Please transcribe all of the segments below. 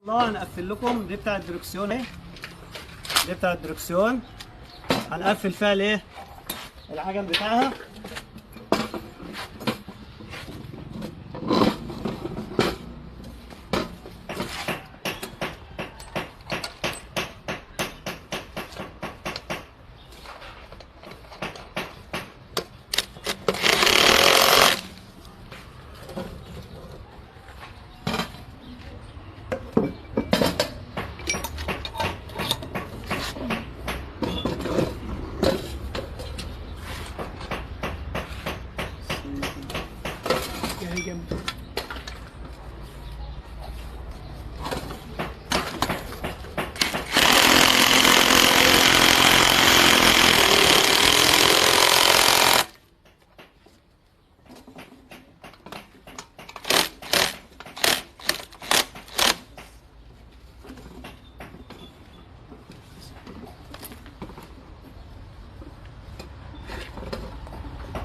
الله هنقفل لكم. دي بتاع الدركسيون اهي، دي بتاع الدركسيون. هنقفل فيها الايه؟ العجل بتاعها.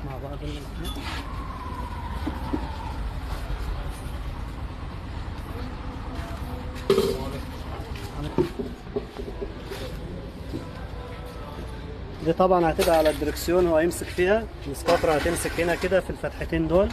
مع بعض دي طبعا هتبقى على الدركسيون، هو هيمسك فيها. السكاترة هتمسك هنا كده في الفتحتين دول.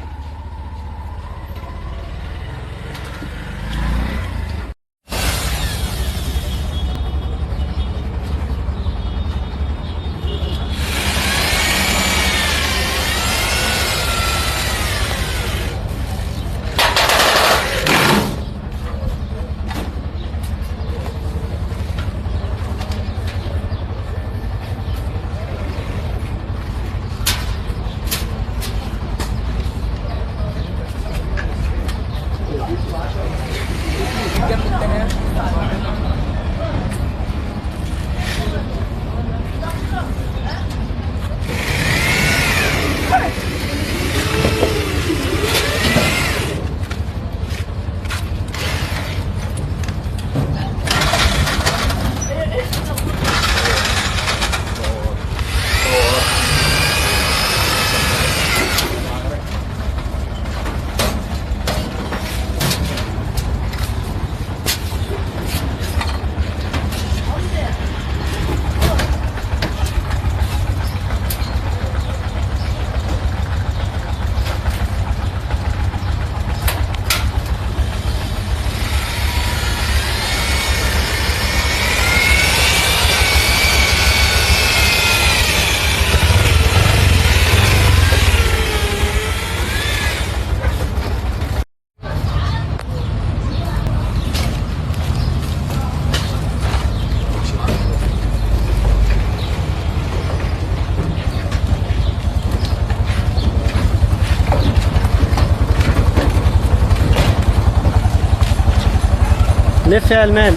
لف يا المان.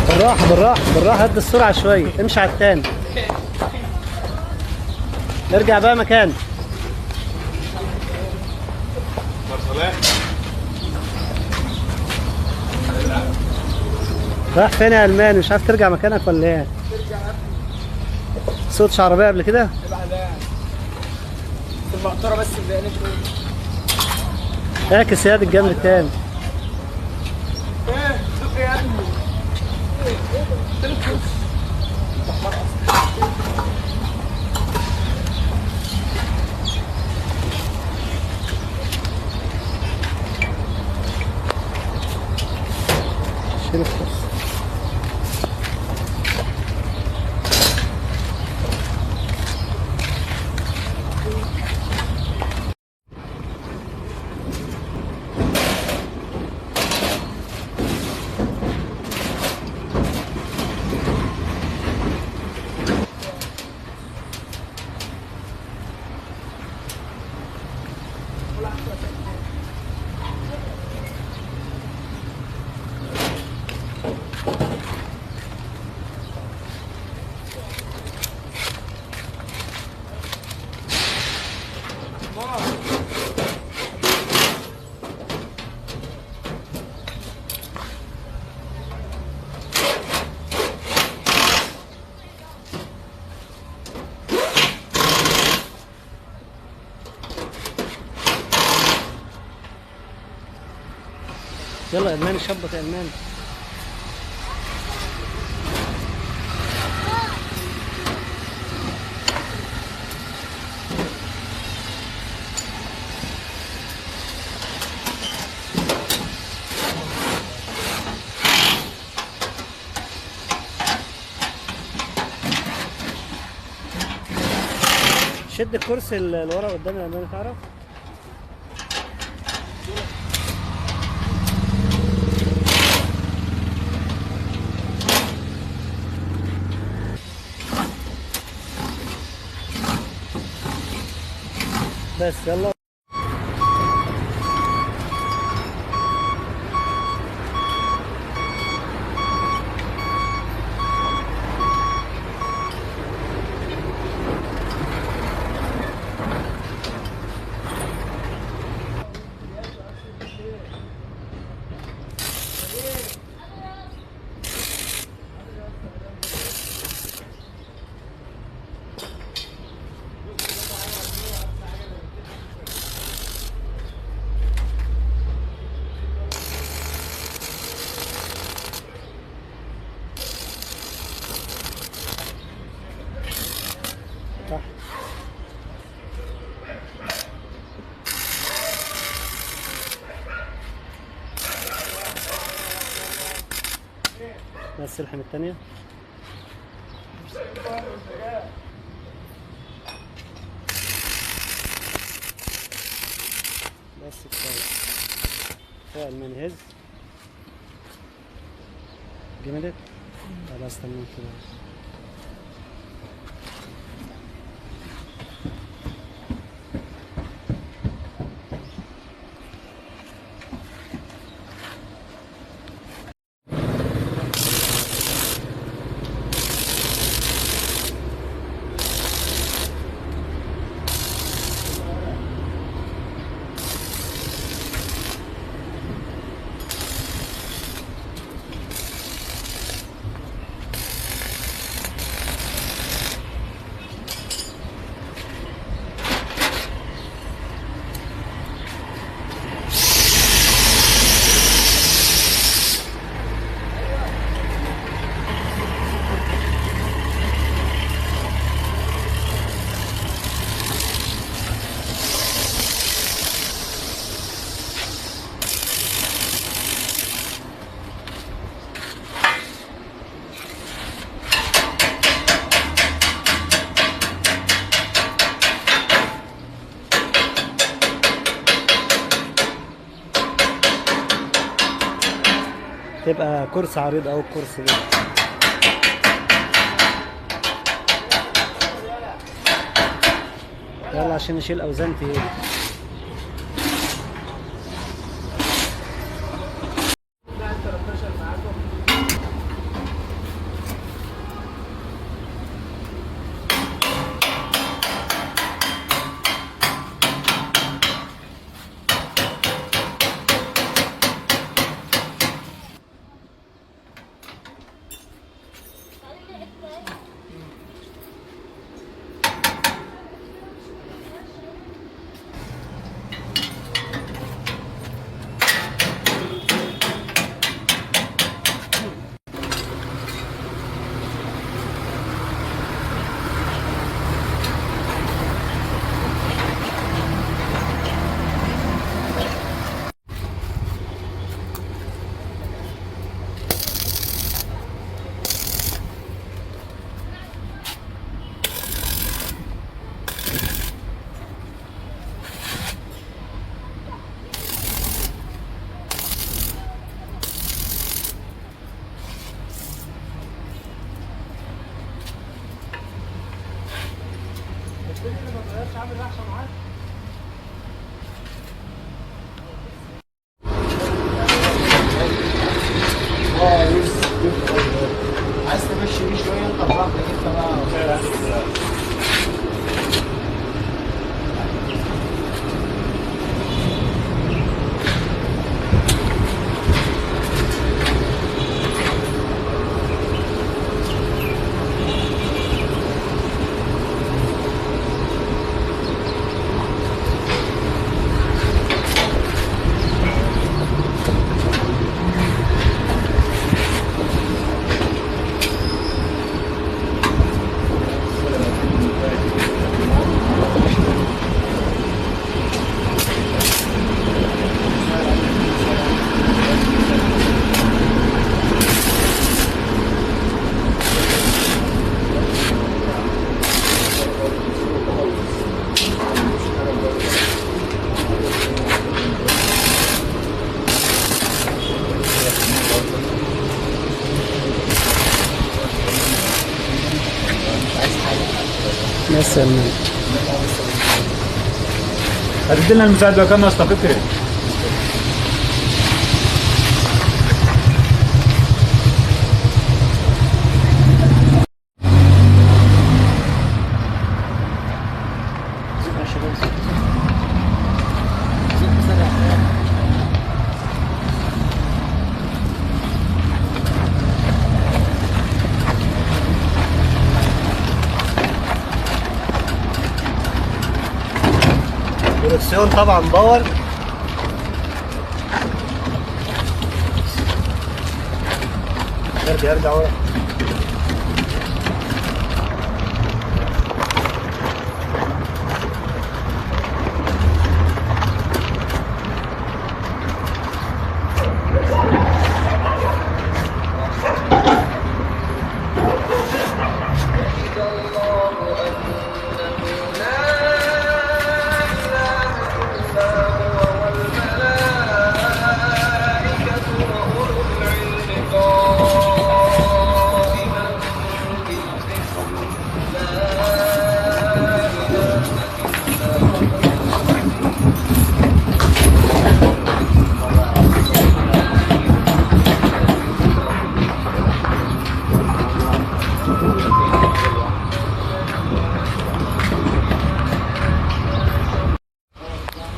بالراحة بالراحة بالراحة، هد السرعة شوية، امشي على التاني. ارجع بقى مكانك. رايح فين يا المان؟ مش عارف ترجع مكانك ولا ايه؟ صوتش عربية قبل كده؟ المقطرة بس اللي اعكس يا الجنب التاني. ايه شوف يا ابني. شيل الكرسي. يلا يا الماني شبط يا الماني. شد الكرسي اللي ورا قدام يا الماني تعرف. بس يلا. صح. بس الحم الثانية. بس كفاية. كفاية الماني هز. جمدت. خلاص تمام كده. تبقى كرسي عريض او الكرسي ده. يلا عشان نشيل اوزان تقيلة. سلم. هتدي لنا المساعد لو كان ناقص فكرة. دركسيون طبعا باور. ارجع ورا.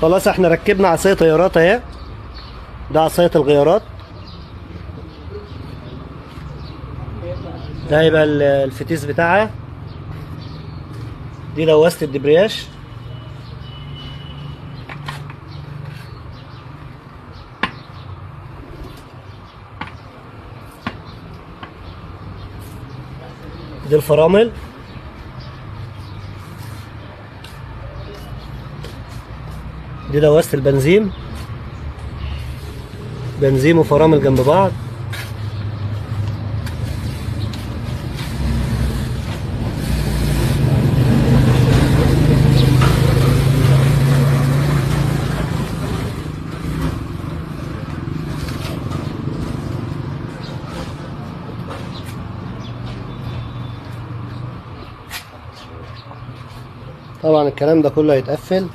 خلاص احنا ركبنا عصاية طيارات اهي. ده عصاية الغيارات. ده هيبقى الفتيس بتاعها. دي دواسة الدبرياج. دي الفرامل. دي دواسة البنزين. بنزين وفرامل جنب بعض. طبعا الكلام ده كله هيتقفل.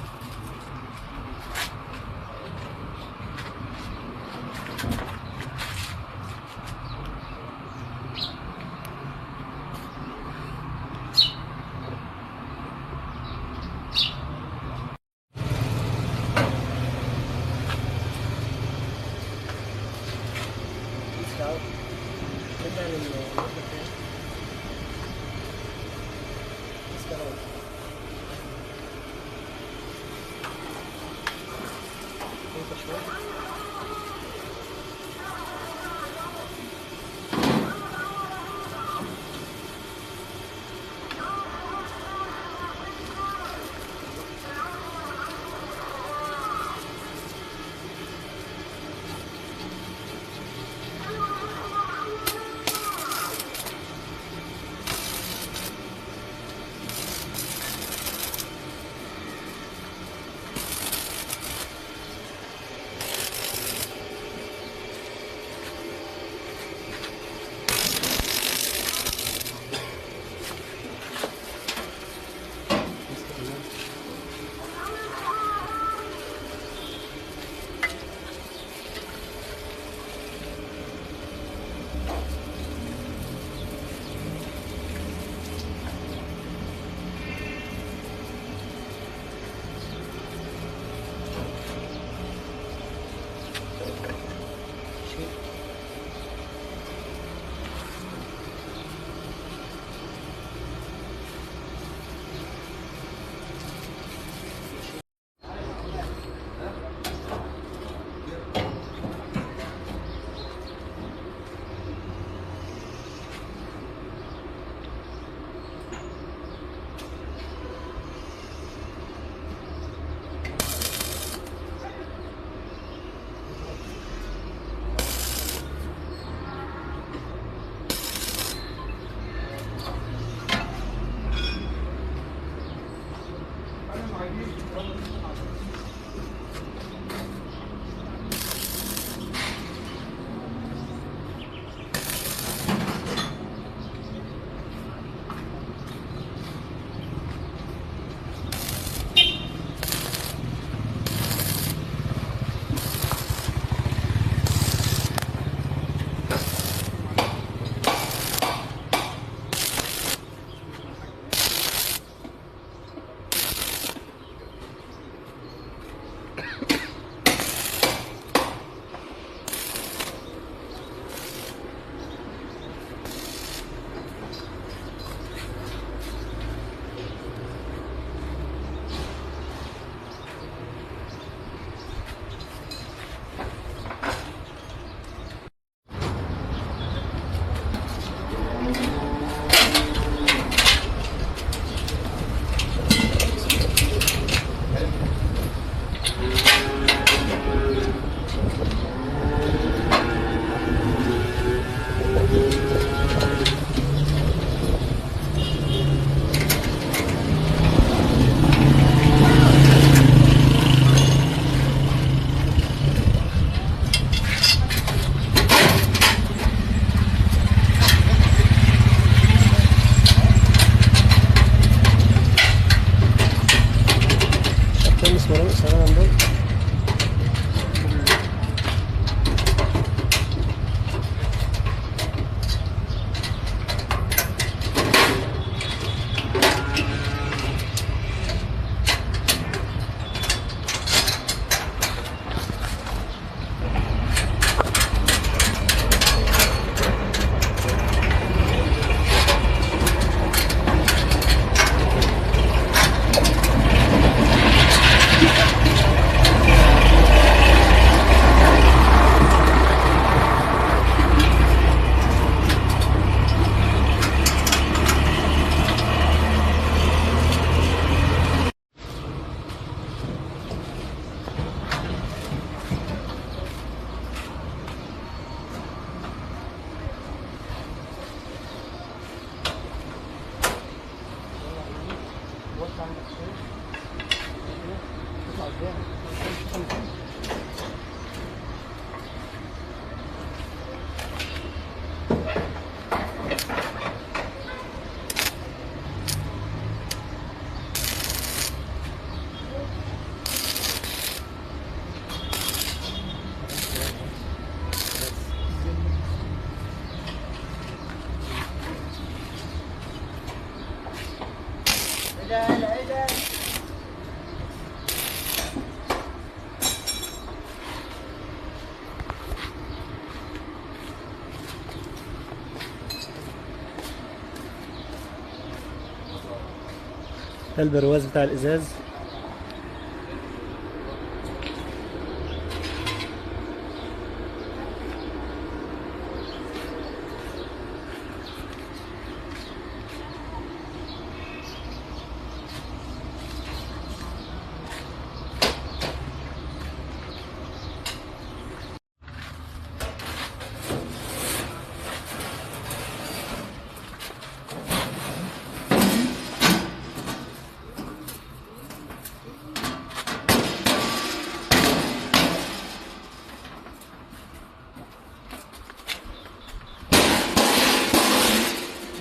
ده البرواز بتاع الازاز.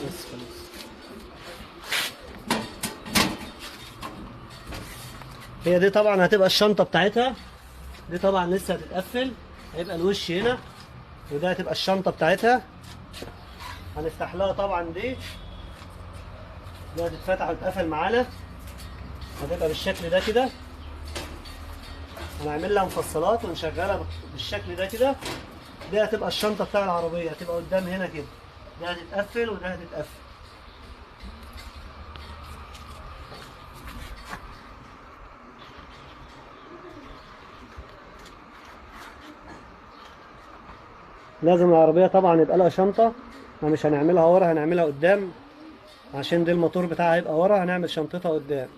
بس خلاص. هي دي طبعا هتبقى الشنطة بتاعتها. دي طبعا لسه هتتقفل، هيبقى الوش هنا، وده هتبقى الشنطة بتاعتها. هنفتح لها طبعا دي هتتفتح وتتقفل معانا، هتبقى بالشكل ده كده. هنعمل لها مفصلات ونشغلها بالشكل ده كده. دي هتبقى الشنطة بتاع العربية، هتبقى قدام هنا كده. ده هتتقفل وده هتتقفل. لازم العربية طبعا يبقى لها شنطة، مش هنعملها ورا، هنعملها قدام، عشان دي الموتور بتاعها هيبقى ورا، هنعمل شنطتها قدام.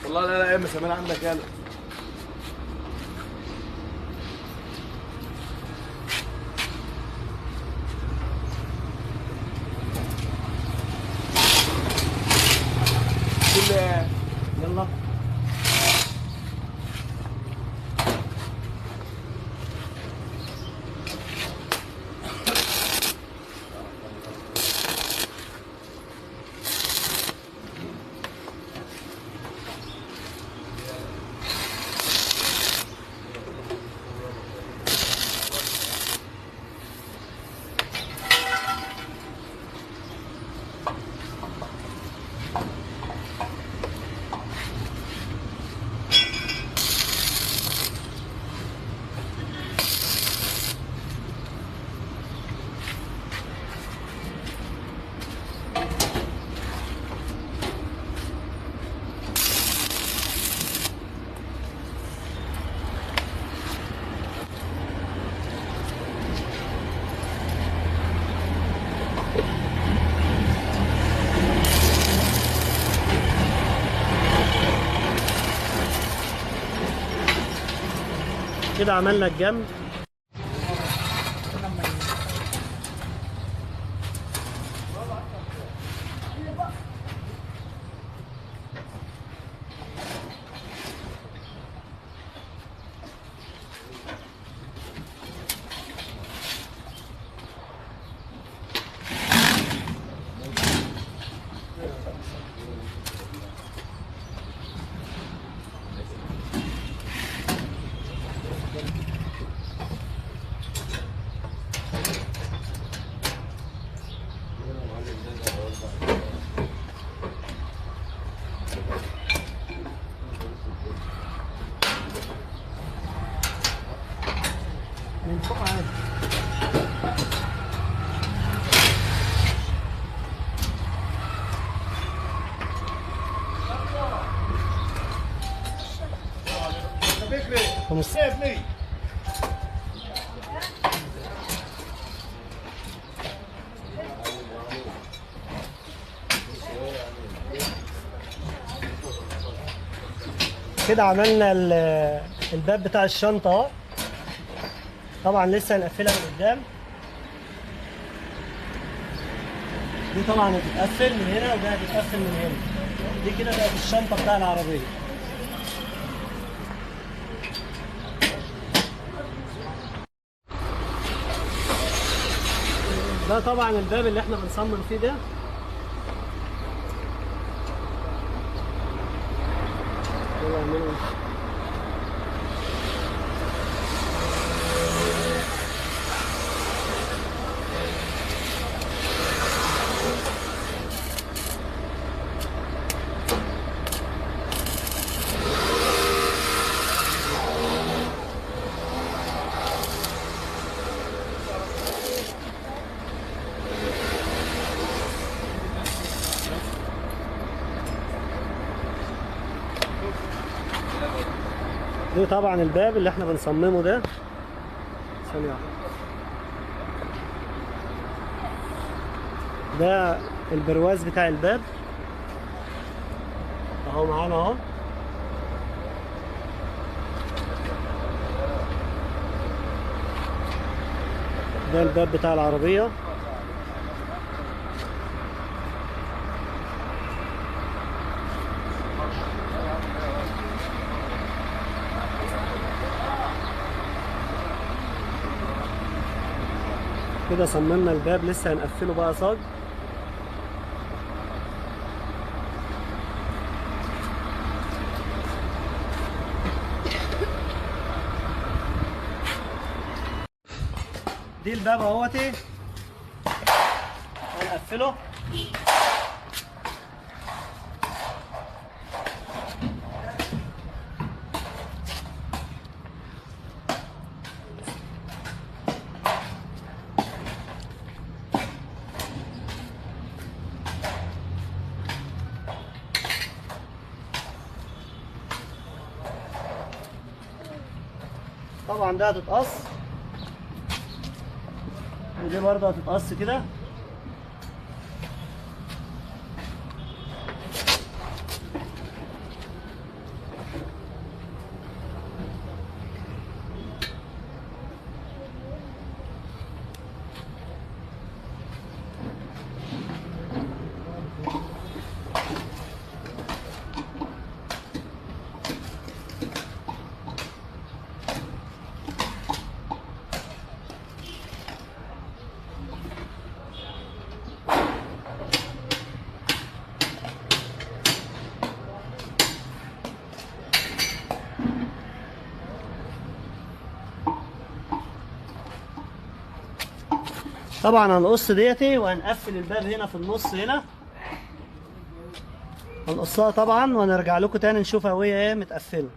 والله لا لا يا اما سمان عندك يلا. يلا. كده عملنا الجنب. خمس. كده عملنا الباب بتاع الشنطة اهو. طبعا لسه هنقفلها من قدام. دي طبعا هتتقفل من هنا وده هتتقفل من هنا. دي كده بقت الشنطة بتاع العربية. ده طبعا الباب اللي احنا بنصمم فيه ده. ده طبعا الباب اللي احنا بنصممه ده. ثانية واحدة. ده البرواز بتاع الباب اهو معانا اهو. ده الباب بتاع العربية. كده صممنا الباب، لسه هنقفله بقى صاج. دي الباب اهوتي هنقفله. طبعا ده هتتقص ودي برضه هتتقص كده. طبعا هنقص ديتي وهنقفل الباب هنا في النص هنا. هنقصها طبعا ونرجع لكم تاني نشوفها وهي ايه متقفله.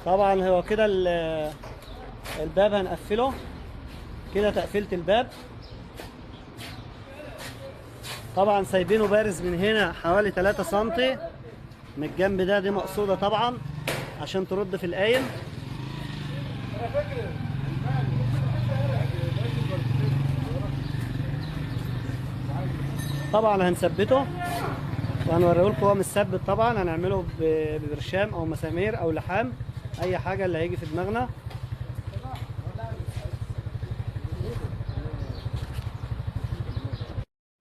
طبعا هو كده الباب هنقفله كده. تقفيلة الباب طبعا سايبينه بارز من هنا حوالي 3 سنتي من الجنب ده. دي مقصودة طبعا عشان ترد في القايم. طبعا هنثبته وهنوريه لكم هو متثبت. طبعا هنعمله ببرشام او مسامير او لحام، اي حاجه اللي هيجي في دماغنا.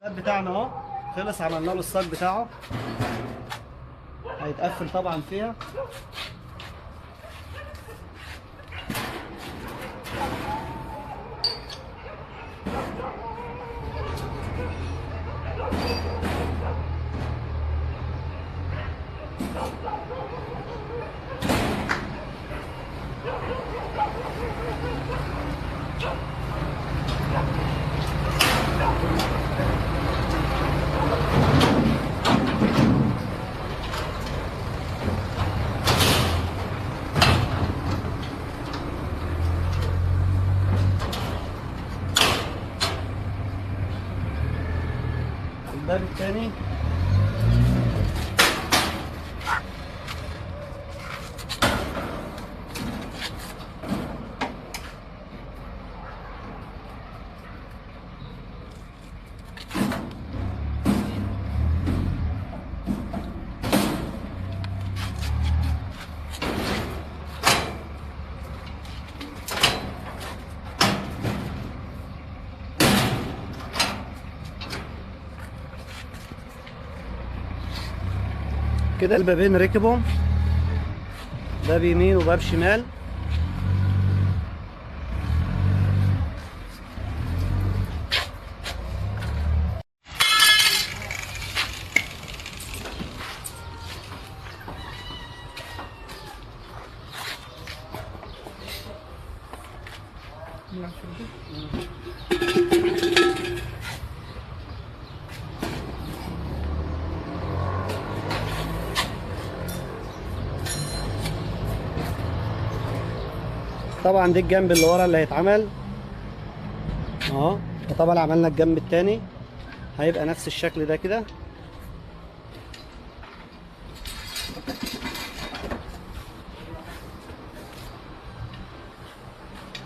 الباب بتاعنا اهو خلص عملنا له الصاج بتاعه، هيتقفل طبعا فيها. الباب التاني كده البابين ركبوا، باب يمين وباب شمال. طبعا دي الجنب اللي ورا اللي هيتعمل اهو. وطبعا عملنا الجنب التاني هيبقى نفس الشكل ده كده.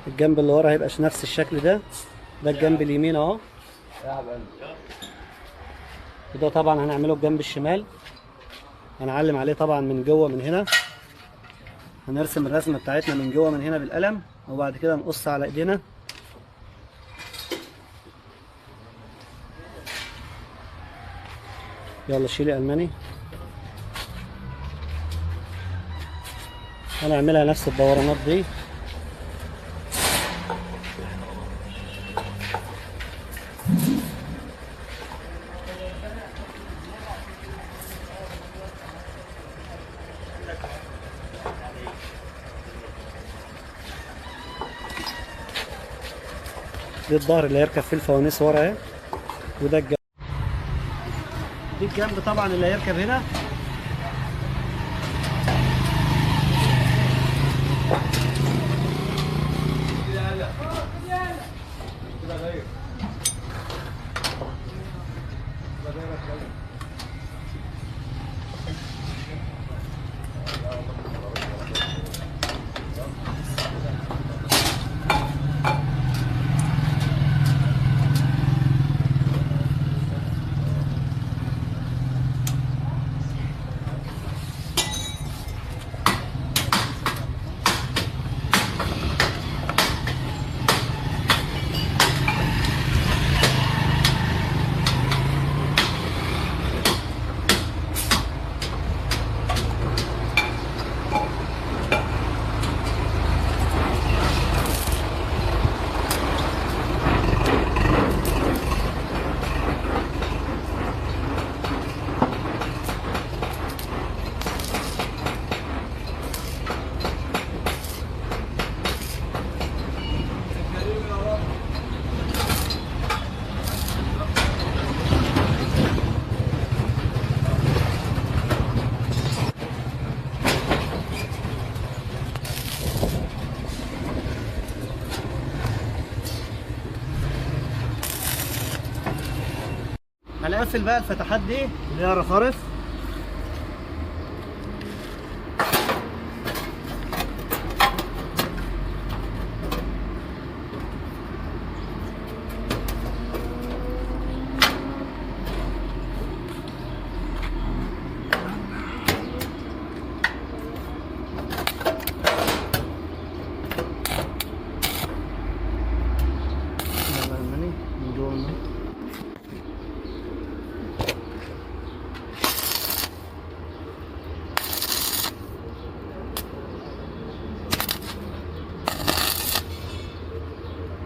الجنب اللي ورا هيبقى نفس الشكل ده. ده الجنب اليمين اهو، وده طبعا هنعمله الجنب الشمال. هنعلم عليه طبعا من جوه من هنا، هنرسم الرسمه بتاعتنا من جوه من هنا بالقلم، وبعد كده نقص على ايدينا. يلا شيلي الماني. هنعملها نفس الدورانات دي. دي الظهر اللي هيركب فيه الفوانيس ورا اهي، وده الجنب. دي الجنب طبعا اللي هيركب هنا. هنقفل بقى الفتحات دي اللي هي رفارف.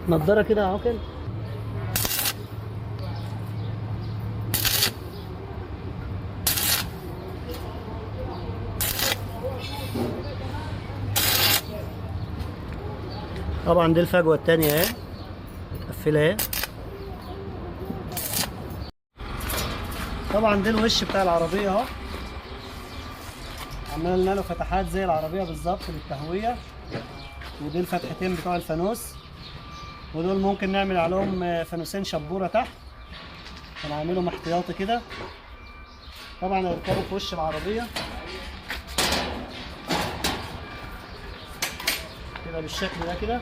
نضاره كده يا عقل. طبعا دي الفجوه التانية اهي متقفله اهي. طبعا دي الوش بتاع العربيه اهو، عملنا له فتحات زي العربيه بالظبط للتهويه. ودي الفتحتين بتوع الفانوس، ودول ممكن نعمل عليهم فانوسين شبوره تحت، هنعملهم احتياطي كده. طبعا هيركبوا في وش العربيه كده بالشكل ده كده.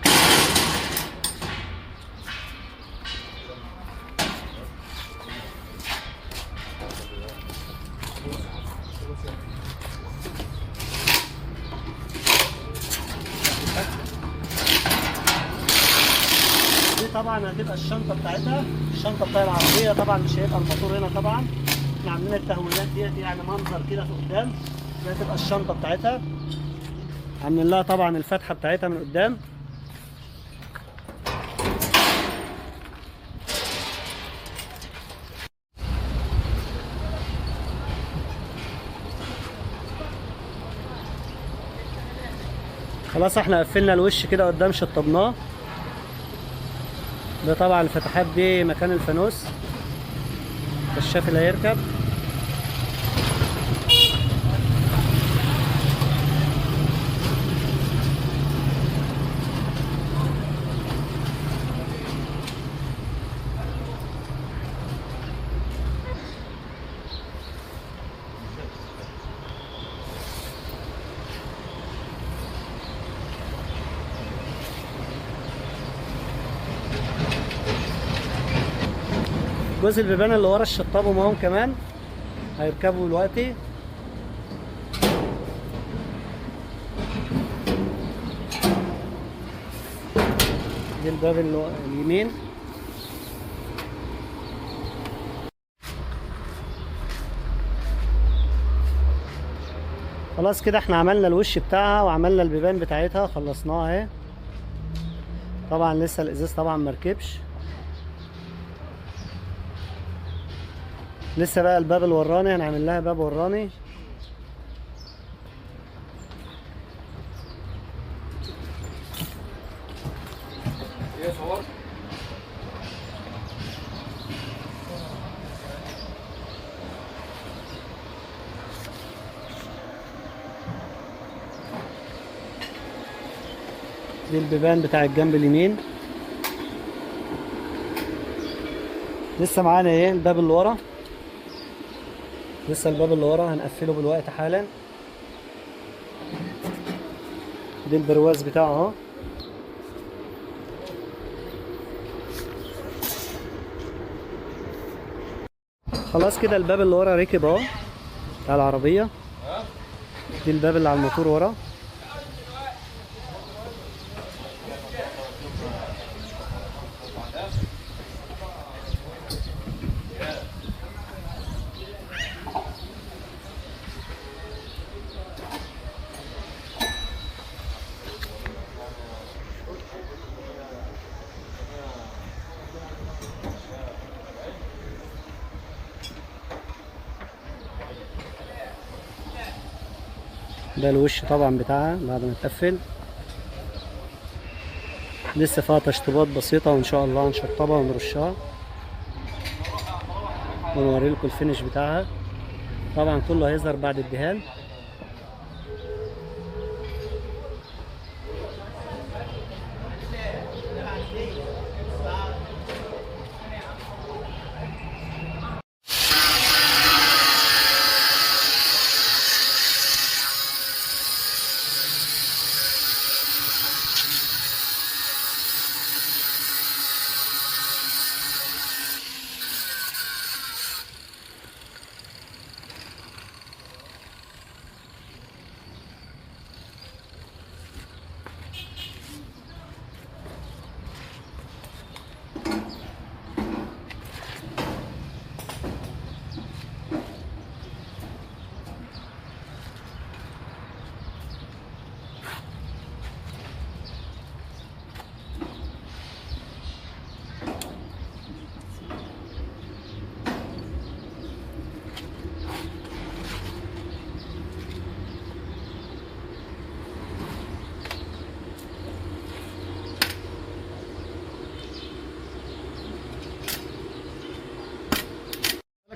دي طبعا هتبقى الشنطه بتاعتها، الشنطه بتاع العربيه. طبعا مش هيبقى الموتور هنا، طبعا احنا عاملين التهويات ديت يعني منظر كده في قدام. دي هتبقى الشنطه بتاعتها، عاملين لها طبعا الفتحه بتاعتها من قدام. خلاص احنا قفلنا الوش كده قدام، شطبناه. ده طبعا الفتحات دي مكان الفانوس، الكشاف اللي هيركب. جزء البيبان اللي ورا الشطابهم اهم كمان هيركبوا دلوقتي. دي الباب اليمين. خلاص كده احنا عملنا الوش بتاعها وعملنا البيبان بتاعتها، خلصناها اهي. طبعا لسه الازاز طبعا مركبش، لسه بقى الباب الوراني هنعمل لها باب وراني. دي البيبان بتاع الجنب اليمين. لسه معانا ايه الباب اللي ورا، لسه الباب اللي ورا هنقفله بالوقت حالا. دي البرواز بتاعه اهو. خلاص كده الباب اللي ورا ركب اهو بتاع العربية. دي الباب اللي على الموتور ورا. ده الوش طبعا بتاعها بعد ما تقفل، لسه فيها تشطيبات بسيطة وان شاء الله هنشطبها ونرشها ونوري لكم الفينش بتاعها. طبعا كله هيظهر بعد الدهان.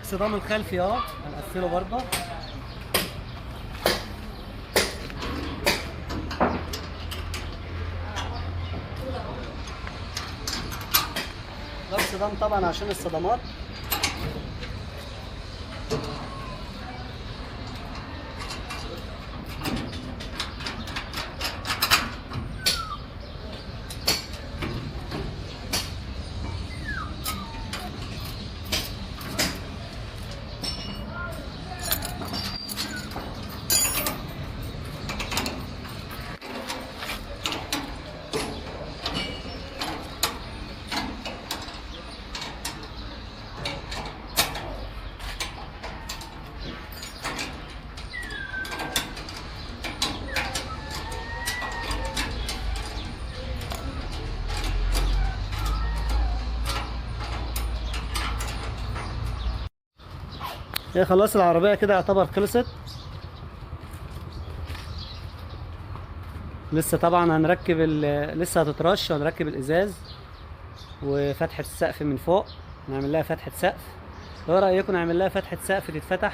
الاكسدام الخلفي اهو هنقفله برضه. ده اكسدام طبعا عشان الصدمات. هي خلاص العربية كده يعتبر خلصت. لسه طبعا هنركب لسه هتترش وهنركب الازاز وفتحة السقف من فوق، نعمل لها فتحة سقف. ايه رأيكم نعمل لها فتحة سقف تتفتح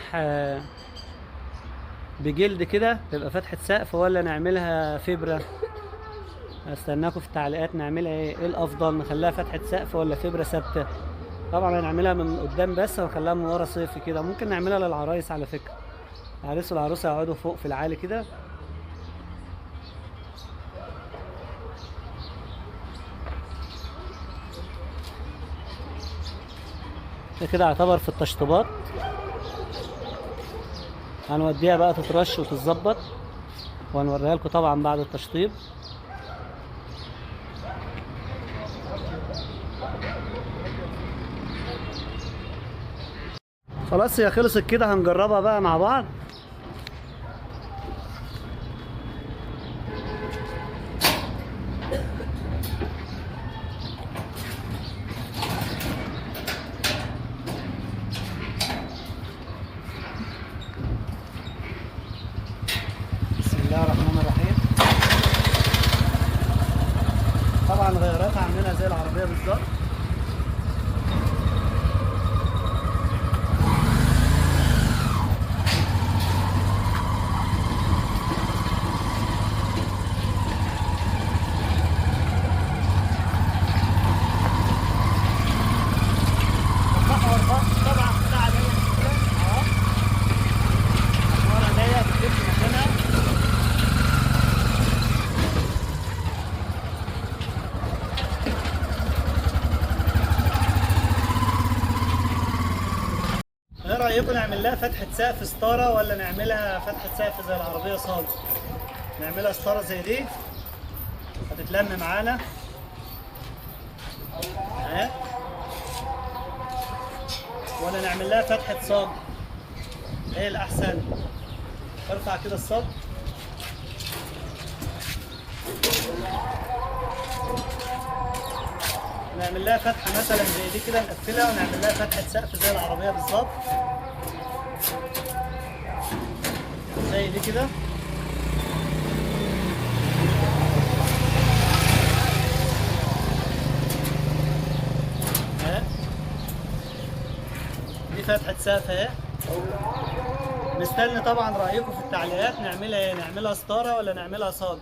بجلد كده تبقى فتحة سقف، ولا نعملها فبرة؟ استناكم في التعليقات نعملها ايه الافضل، نخليها فتحة سقف ولا فبرة ثابتة؟ طبعا هنعملها من قدام بس ونخليها من ورا صيفي كده. ممكن نعملها للعرايس على فكرة، العريس والعروسة يقعدوا فوق في العالي كده. ده كده يعتبر في التشطيبات. هنوديها بقى تترش وتتظبط وهنوريها لكم طبعا بعد التشطيب. خلاص هي خلصت كده، هنجربها بقى مع بعض. بسم الله الرحمن الرحيم. طبعا غياراتها عاملينها زي العربية بالظبط. ايه رايكم نعمل لها فتحه سقف ستاره ولا نعملها فتحه سقف زي العربيه صاج؟ نعملها ستاره زي دي هتتلم معانا اهي، ولا نعمل لها فتحه صاج؟ ايه الاحسن؟ ارفع كده الصاج. نعمل لها فتحه مثلا زي دي كده نقفلها ونعمل لها فتحه سقف زي العربيه بالظبط زي دي كده. اهي دي فتحه سقف اهي. مستني طبعا رايكم في التعليقات، نعملها ايه؟ نعملها ستاره ولا نعملها صاج؟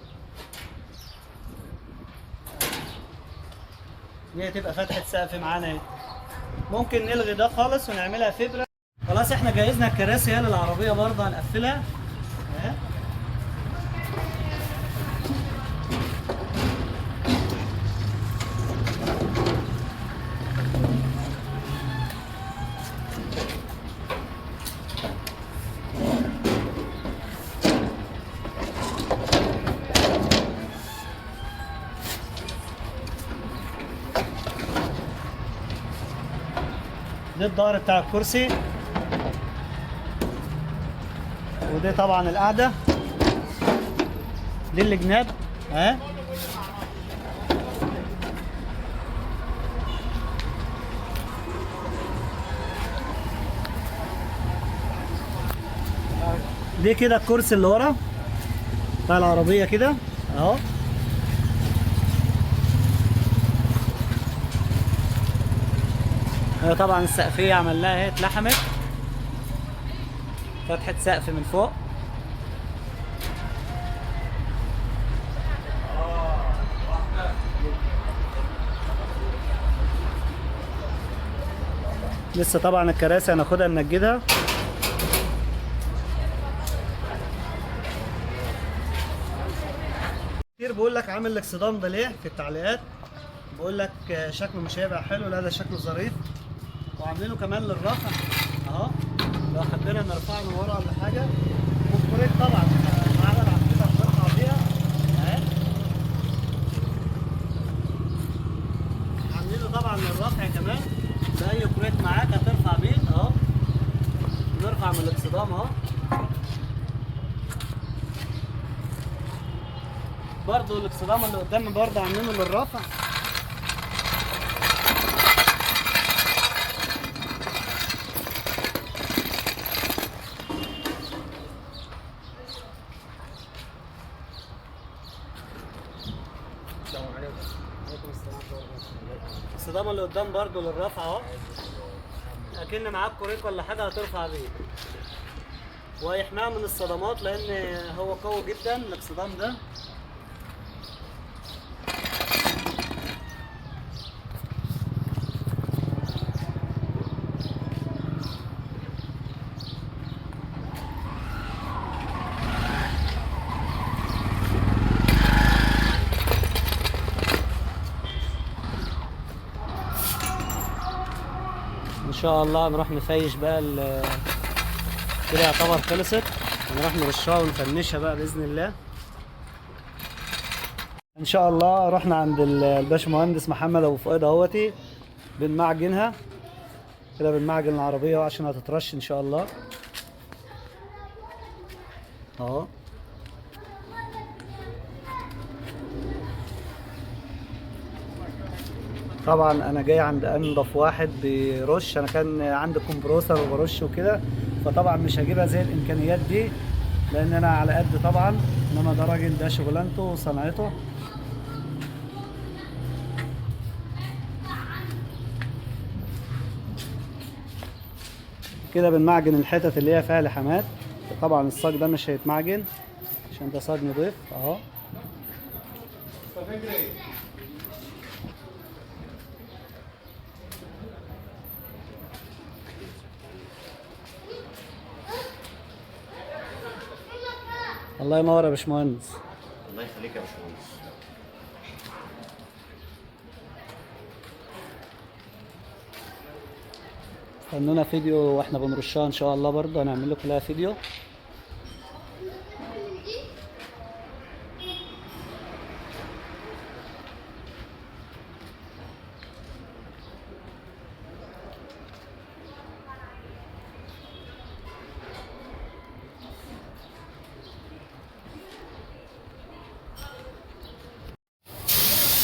دي هتبقى فتحة سقف معانا اهي. ممكن نلغي ده خالص ونعملها فبرة. خلاص احنا جهزنا الكراسي اهي للعربية برضه هنقفلها اهي. ده الظهر بتاع الكرسي، ودي طبعا القعدة، دي الجناب اهي. دي كده الكرسي اللي ورا بتاع العربية كده اهو. طبعا السقفية عملناها اهي اتلحمت. فتحة سقف من فوق. لسه طبعا الكراسي هناخدها ننجدها. كتير بقول لك عامل لك صدام ده ليه في التعليقات، بقول لك شكله مش هيبقى حلو. لا ده شكله ظريف، وعاملينه كمان للرفع اهو، لو حبينا نرفعه من ورا ولا حاجه. والكوريك طبعا معانا العفريته بنرفع بيها اهي، عاملينه طبعا للرفع كمان. باي كوريك معاك هترفع بيه اهو، نرفع من الاكسدام اهو. برضه الاكسدام اللي قدام برضه عاملينه للرفع. الصدام اللي قدام برضه للرفع اهو، اكن معاك كوريك ولا حاجه هترفع بيه، وهيحميها من الصدمات لان هو قوي جدا الاكسدام ده. ان شاء الله نروح نفيش بقى كده يعتبر خلصت، هنروح نرشها ونفنشها بقى باذن الله. ان شاء الله رحنا عند الباشمهندس محمد ابو فؤاد اهوتي، بنمعجنها كده، بنمعجن العربيه عشان هتترش ان شاء الله اهو. طبعا انا جاي عند انضف واحد بيرش، انا كان عندي كومبروسر وبرش وكده، فطبعا مش هجيبها زي الامكانيات دي لان انا على قد طبعا، انما ده راجل ده شغلانته وصنعته. كده بنمعجن الحتت اللي هي فيها لحمات. طبعا الصاج ده مش هيتمعجن عشان ده صاج نضيف اهو. الله ينور يا باشمهندس. الله يخليك يا باشمهندس. استنونا فيديو واحنا بنرشها ان شاء الله، برضه هنعمل لكم لها فيديو.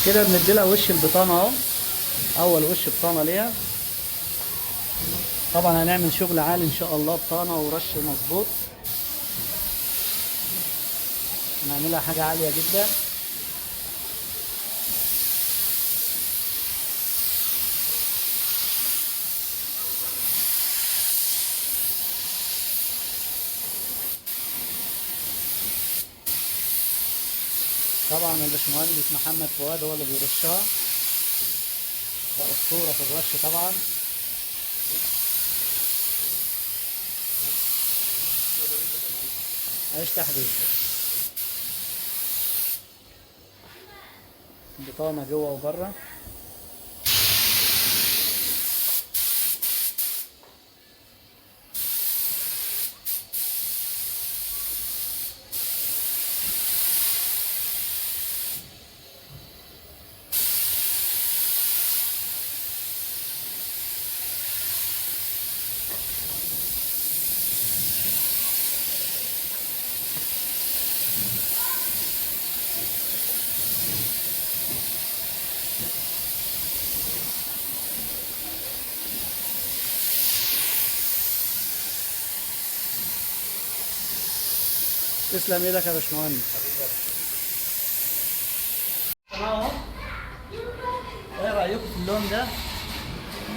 كده بنديلها وش البطانه اهو، اول وش بطانه ليها. طبعا هنعمل شغل عالي ان شاء الله، بطانه ورش مظبوط، هنعملها حاجه عاليه جدا. طبعا الباشمهندس محمد فؤاد هو اللي بيرشها، ده اسطوره في الرش طبعا. عيش تحديد بطانه جوه وبره. تسلم ايدك يا باشمهندس. اهو ايه رايكم في اللون ده؟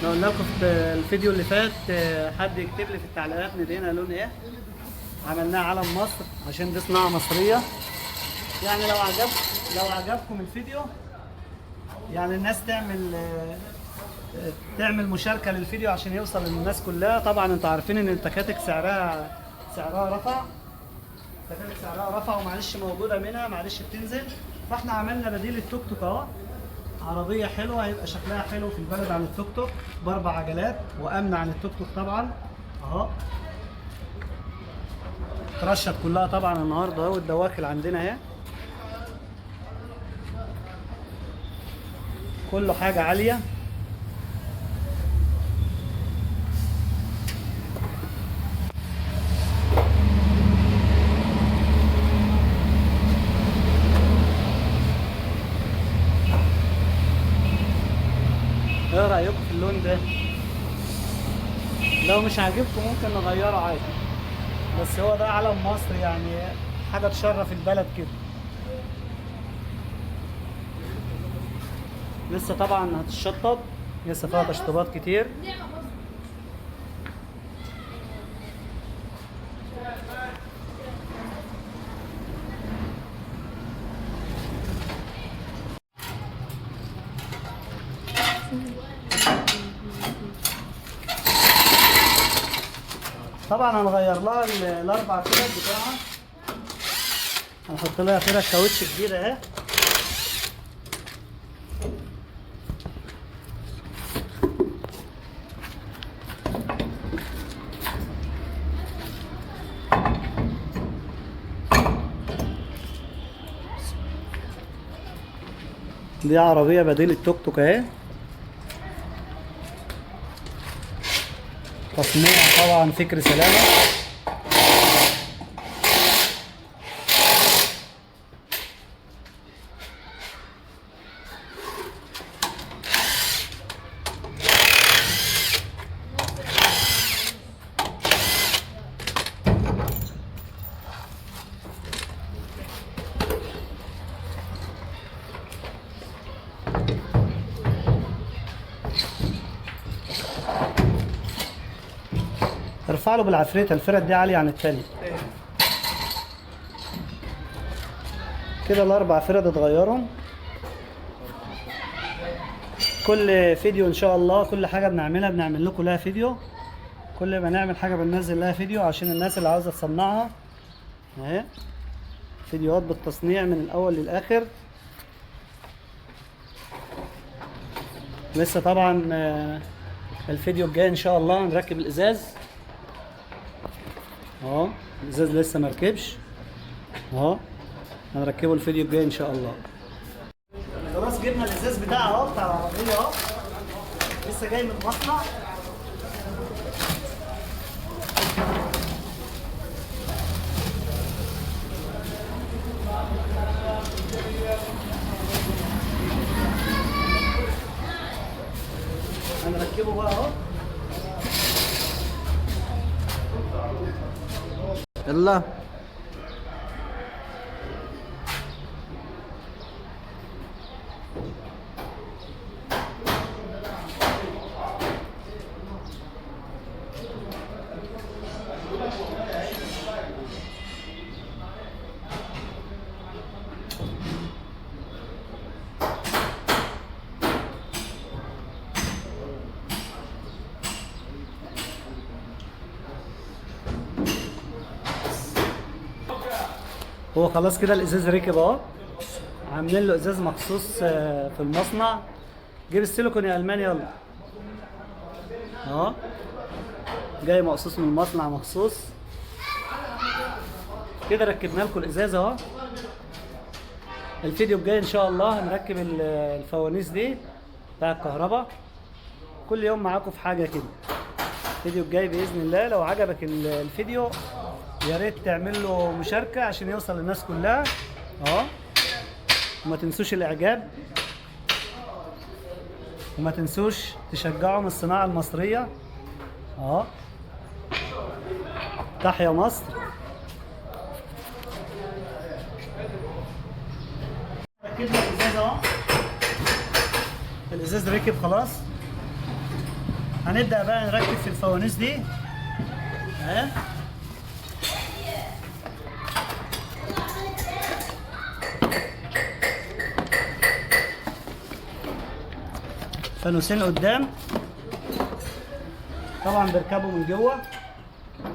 لو قلنا لكم في الفيديو اللي فات حد يكتب لي في التعليقات ندهنها لون ايه؟ عملناه علم مصر عشان دي صناعة مصرية. يعني لو عجبكم الفيديو، يعني الناس تعمل مشاركة للفيديو عشان يوصل للناس كلها. طبعا انتوا عارفين ان التكاتك سعرها رفع، التكاتك سعرها رفع ومعلش موجودة منها، معلش بتنزل. فاحنا عملنا بديل التوك توك اهو، عربية حلوة هيبقى شكلها حلو في البلد عن التوك توك، باربع عجلات وامن عن التوك توك طبعا اهو. اترشت كلها طبعا النهارده اهو، والدواخل عندنا اهي، كله حاجة عالية. ايه رأيكم في اللون ده؟ لو مش عاجبكم ممكن نغيره عادي، بس هو ده علم مصر، يعني حاجة تشرف البلد كده. لسه طبعا هتشطب، لسه فيها تشطيبات كتير. طبعا هنغير لها الاربع فرد بتاعها، هنحط لها فرد كاوتش جديده اهي. دي عربيه بديل التوك توك اهي، تصنيع طبعا فكر سلامة. ارفع له بالعفريته، الفرد دي عاليه عن التانية. كده الاربع فرد اتغيرهم. كل فيديو ان شاء الله، كل حاجه بنعملها بنعمل لكم لها فيديو، كل ما نعمل حاجه بننزل لها فيديو عشان الناس اللي عاوزه تصنعها اهي، فيديوهات بالتصنيع من الاول للاخر. لسه طبعا الفيديو الجاي ان شاء الله هنركب الازاز اهو، الازاز لسه مركبش اهو، هنركبه الفيديو الجاي ان شاء الله. خلاص جبنا الازاز بتاعها اهو، بتاع العربيه اهو، لسه جاي من المصنع. هنركبه بقى اهو. يلا هو خلاص كده الازاز ركب اهو، عاملين له ازاز مخصوص في المصنع. جيب السيليكون يا الماني يلا اهو، جاي مخصوص من المصنع مخصوص. كده ركبنا لكم الازاز اهو. الفيديو الجاي ان شاء الله هنركب الفوانيس دي بتاع الكهرباء. كل يوم معاكم في حاجه كده. الفيديو الجاي باذن الله، لو عجبك الفيديو يا ريت تعمل له مشاركه عشان يوصل للناس كلها اهو. وما تنسوش الاعجاب، وما تنسوش تشجعوا من الصناعه المصريه اهو. تحيا مصر. ركبنا الازاز اهو، الازاز ركب خلاص. هنبدا بقى نركب في الفوانيس دي اهي. فانوسين قدام، طبعا بيركبوا من جوه.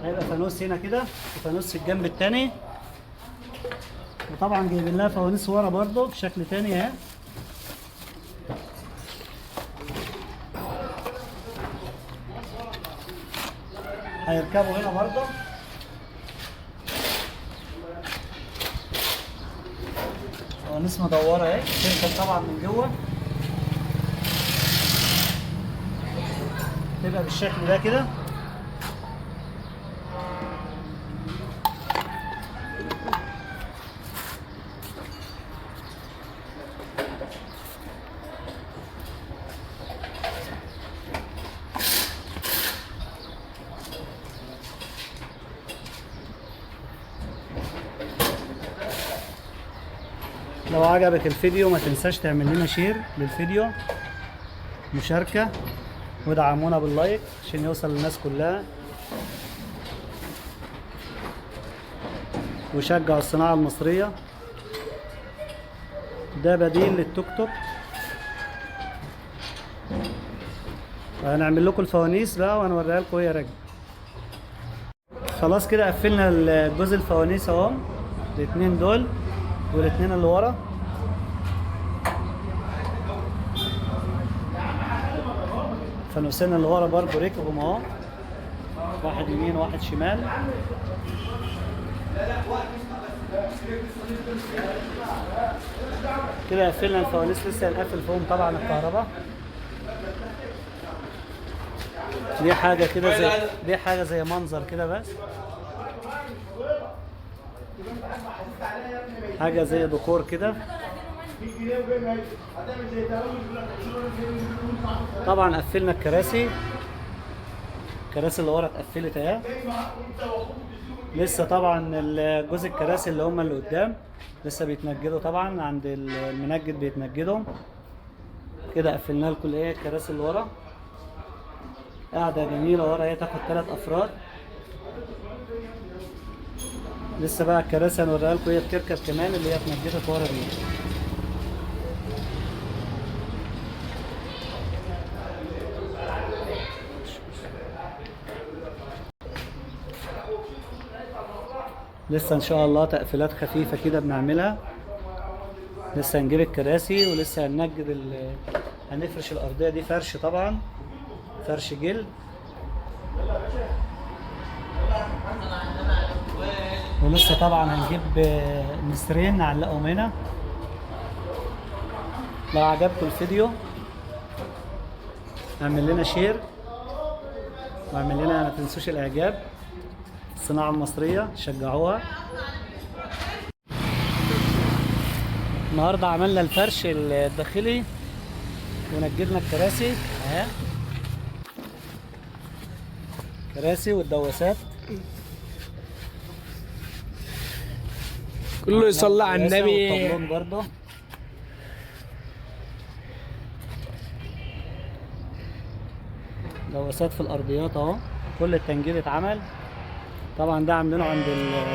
هيبقى فانوس هنا كده وفانوس في الجنب التاني، وطبعا جايبين لها فوانيس ورا برضه بشكل تاني اهي. هيركبوا هنا برضه. فوانيس مدوره اهي تركب طبعا من جوه، تبقى بالشكل ده كده. لو عجبك الفيديو ما تنساش تعمل لنا شير للفيديو، مشاركة، ودعمونا باللايك عشان يوصل للناس كلها، وشجعوا الصناعة المصرية. ده بديل للتوك توك. هنعمل لكم الفوانيس بقى وهنوريها لكم يا راجل. خلاص كده قفلنا الجزء الفوانيس اهو، الاتنين دول والاتنين اللي ورا. فانوسين اللي ورا برضه ركبهم اهو، واحد يمين وواحد شمال. كده قفلنا الفوانيس، لسه هنقفل فيهم طبعا الكهرباء. دي حاجة كده دي حاجة زي منظر كده بس، حاجة زي ديكور كده. طبعا قفلنا الكراسي، الكراسي اللي ورا اتقفلت اهي. لسه طبعا الجزء الكراسي اللي هم اللي قدام لسه بيتنجدوا، طبعا عند المنجد بيتنجدوا. كده قفلنا لكم ايه الكراسي اللي ورا. قاعدة جميلة ورا، هي تاخد 3 افراد. لسه بقى الكراسي هنوريها لكم هي بتركب كمان، اللي هي اتنجدت ورا دي. لسه ان شاء الله تقفيلات خفيفة كده بنعملها. لسه هنجيب الكراسي ولسه هننجد هنفرش الارضية دي فرش، طبعا فرش جلد. ولسه طبعا هنجيب نسرين نعلقهم هنا. لو عجبكم الفيديو اعمل لنا شير، واعمل لنا ما تنسوش الاعجاب. الصناعة المصرية شجعوها. النهارده عملنا الفرش الداخلي ونجدنا الكراسي اهي، كراسي والدواسات. كله يصلي على النبي. والطابلون برضه. دواسات في الارضيات اهو، كل التنجيد اتعمل. طبعا ده عاملينه عند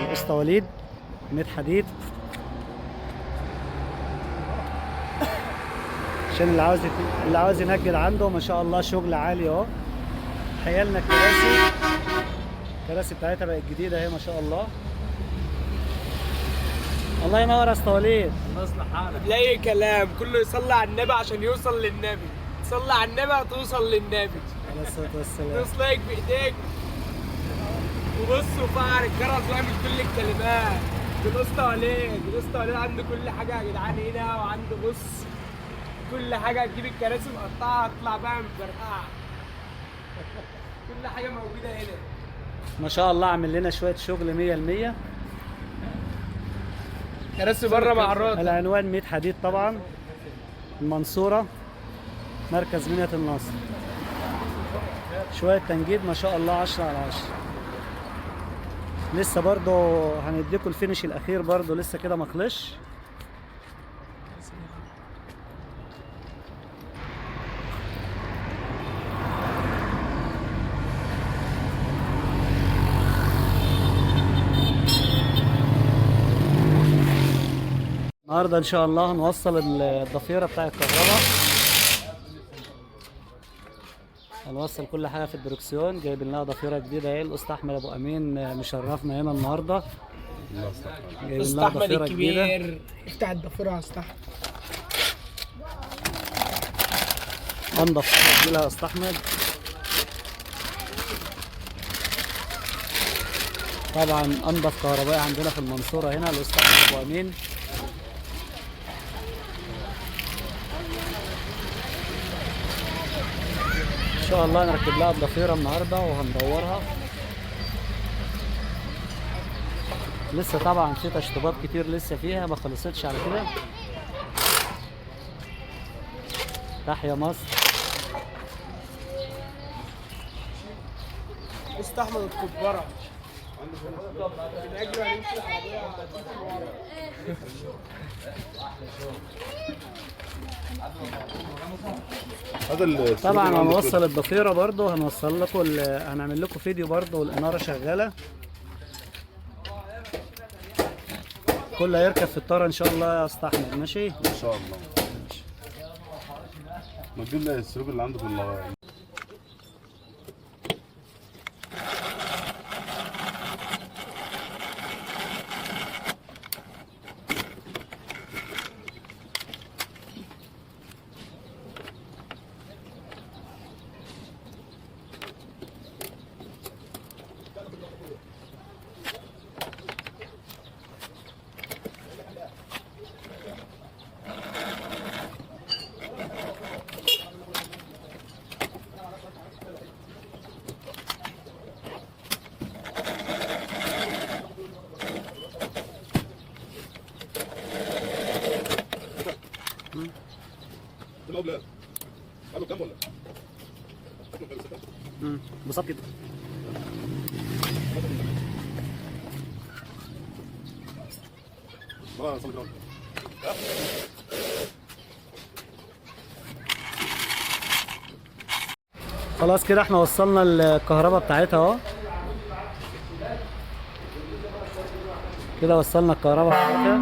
الاسطى وليد ميت حديد، عشان اللي عاوز ينجد عنده. ما شاء الله شغل عالي اهو. حيالنا الكراسي، الكراسي بتاعتها بقت جديده اهي ما شاء الله. الله ينور يا اسطى وليد. لا اي كلام، كله يصلي على النبي عشان يوصل للنبي. تصلي على النبي هتوصل للنبي. عليه الصلاه والسلام. تصليك بايديك وبص وفعل الجرس واعمل كل الكلمات. الاسطى وليد، الاسطى وليد عنده كل حاجه يا جدعان هنا، وعنده بص كل حاجه. هتجيب الكراسي مقطعه هتطلع بقى مفرقعه. كل حاجه موجوده هنا ما شاء الله. عامل لنا شويه شغل 100%. كراسي بره معروض. العنوان ميت حديد طبعا، المنصورة، مركز منية النصر. شوية تنجيد ما شاء الله 10/10. لسه برضو هنديكم الفينش الأخير برضو، لسه كده مخلصش. النهارده ان شاء الله هنوصل الضفيره بتاع الكهرباء. هنوصل كل حاجه في الدركسيون. جايب لنا ضفيره جديده اهي، الاسطى احمد ابو امين مشرفنا هنا النهارده. جايب اسطى لنا احمد ضفيره جديده. الكبير، افتح الضفيره يا اسطى احمد. انضف حاجه تجيلها يا اسطى احمد. طبعا انضف كهربائي عندنا في المنصوره هنا الاسطى احمد ابو امين. ان شاء الله نركب لها الضفيره النهارده وهندورها. لسه طبعا في تشطيبات كتير لسه فيها ما خلصتش على كده. تحيا مصر. اسطى احمد الكبره. من اجل ان يمشي العربيه هذا طبعا هنوصل الضفيره برضو، هنوصل لكم هنعمل لكم فيديو برضو والاناره شغاله. كله هيركب في الطاره ان شاء الله يا اسطى احمد. ماشي ان شاء الله. ما تجيب لي السلوك اللي عنده في اللغايه. بالظبط كده. خلاص كده احنا وصلنا الكهرباء بتاعتها اهو. كده وصلنا الكهرباء بتاعتها.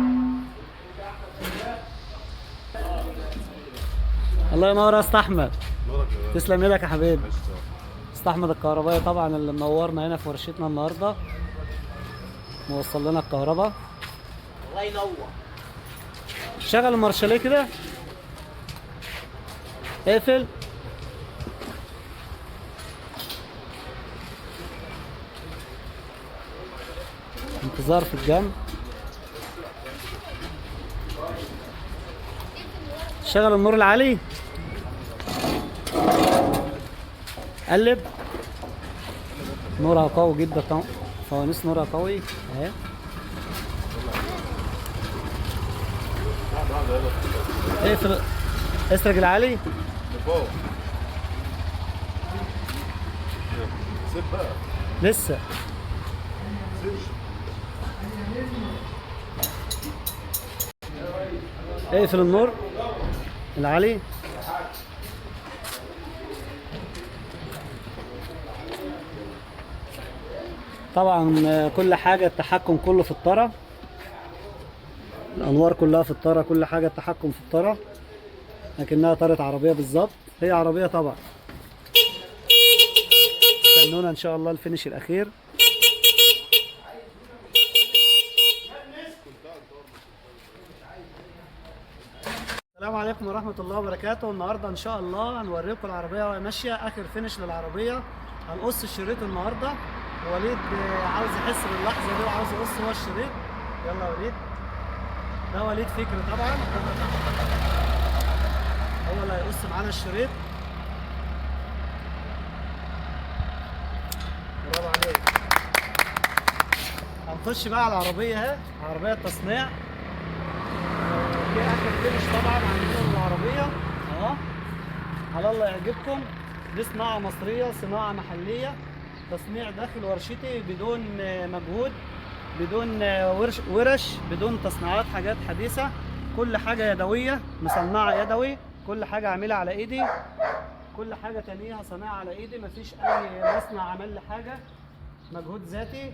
الله ينور يا اسطى احمد. تسلم ايدك يا حبيبي. اسطى احمد الكهربائي طبعا اللي منورنا هنا في ورشتنا النهارده، موصل لنا الكهرباء. الله ينور. شغل المارشاليه كده. اقفل. انتظار في الجنب. شغل النور العالي. قلب. نورها قوي جدا طبعا، فوانيس نورها قوي اهي. اقفل. اسرج العالي. سيب بقى. لسه. اقفل النور العالي. طبعا كل حاجة التحكم كله في الطارة، الأنوار كلها في الطارة، كل حاجة التحكم في الطارة، لكنها طارة عربية بالظبط. هي عربية طبعا. استنونا إن شاء الله الفينش الأخير. السلام عليكم ورحمة الله وبركاته. النهاردة إن شاء الله هنوريكم العربية وهي ماشية، آخر فينش للعربية. هنقص الشريط النهاردة. وليد عاوز يحس باللحظة دي وعاوز يقص هو الشريط. يلا يا وليد. ده وليد فكري طبعا، هو اللي هيقص معانا الشريط. برافو عليك. هنخش بقى على العربية اهي، عربية تصنيع. دي آخر فينش طبعا عندنا العربية اهو. على الله يعجبكم. دي صناعة مصرية، صناعة محلية، تصنيع داخل ورشتي بدون مجهود، بدون ورش، بدون تصنيعات حاجات حديثة. كل حاجة يدوية، مصنعة يدوي، كل حاجة عاملها على ايدي، كل حاجة تانية صناعة على ايدي، مفيش اي مصنع عمل لي حاجة، مجهود ذاتي.